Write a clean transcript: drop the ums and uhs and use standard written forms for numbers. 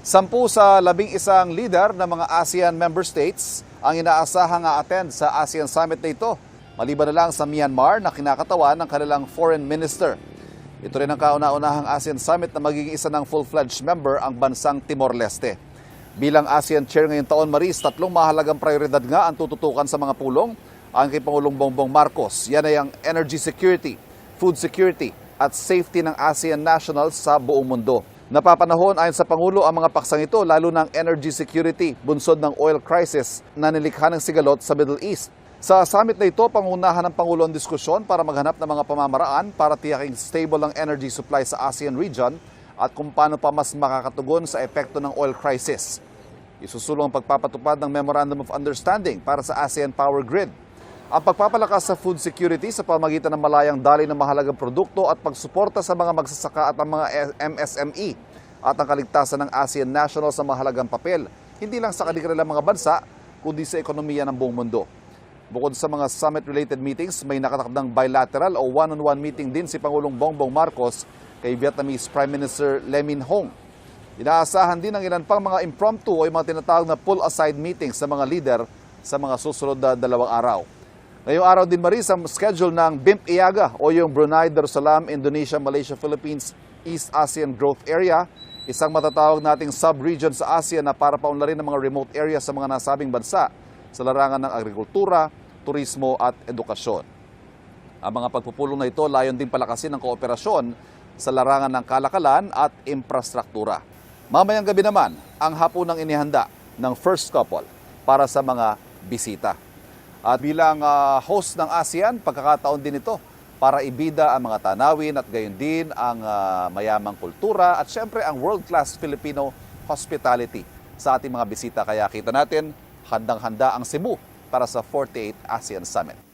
10 sa 11 leader ng mga ASEAN member states ang inaasahang a-attend sa ASEAN Summit na ito, maliban na lang sa Myanmar na kinakatawan ng kanilang foreign minister. Ito rin ang kauna-unahang ASEAN Summit na magiging isa ng full-fledged member ang bansang Timor-Leste. Bilang ASEAN Chair ngayong taon, Maris, 3 mahalagang prioridad nga ang tututukan sa mga pulong ang kay Pangulong Bongbong Marcos. Yan ay ang energy security, food security at safety ng ASEAN nationals sa buong mundo. Napapanahon ayon sa Pangulo ang mga paksang ito, lalo ng energy security, bunsod ng oil crisis na nilikha ng sigalot sa Middle East. Sa summit na ito, pangunahan ng Pangulo ang diskusyon para maghanap ng mga pamamaraan para tiyaking stable ang energy supply sa ASEAN region at kung paano pa mas makakatugon sa epekto ng oil crisis. Isusulong ang pagpapatupad ng Memorandum of Understanding para sa ASEAN Power Grid. Ang pagpapalakas sa food security sa pamagitan ng malayang daloy ng mahalagang produkto at pagsuporta sa mga magsasaka at ang mga MSME at ang kaligtasan ng ASEAN nationals sa mahalagang papel, hindi lang sa kanilang mga bansa, kundi sa ekonomiya ng buong mundo. Bukod sa mga summit-related meetings, may nakatakdang bilateral o one-on-one meeting din si Pangulong Bongbong Marcos kay Vietnamese Prime Minister Lee Min Hong. Inaasahan din ang ilan pang mga impromptu o mga tinatawag na pull-aside meetings sa mga leader sa mga susunod na 2 araw. Ngayong araw din, Maris, ang schedule ng BIMP IAGA o yung Brunei Darussalam Indonesia Malaysia Philippines East ASEAN Growth Area, isang matatawag nating sub-region sa ASEAN na para paunlarin ng mga remote areas sa mga nasabing bansa sa larangan ng agrikultura, turismo at edukasyon. Ang mga pagpupulong na ito layon din palakasin ang kooperasyon sa larangan ng kalakalan at infrastruktura. Mamayang gabi naman, ang hapunang inihanda ng First Couple para sa mga bisita. At bilang host ng ASEAN, pagkakataon din ito para ibida ang mga tanawin at gayon din ang mayamang kultura at syempre ang world-class Filipino hospitality sa ating mga bisita. Kaya kita natin, handang-handa ang Cebu para sa 48th ASEAN Summit.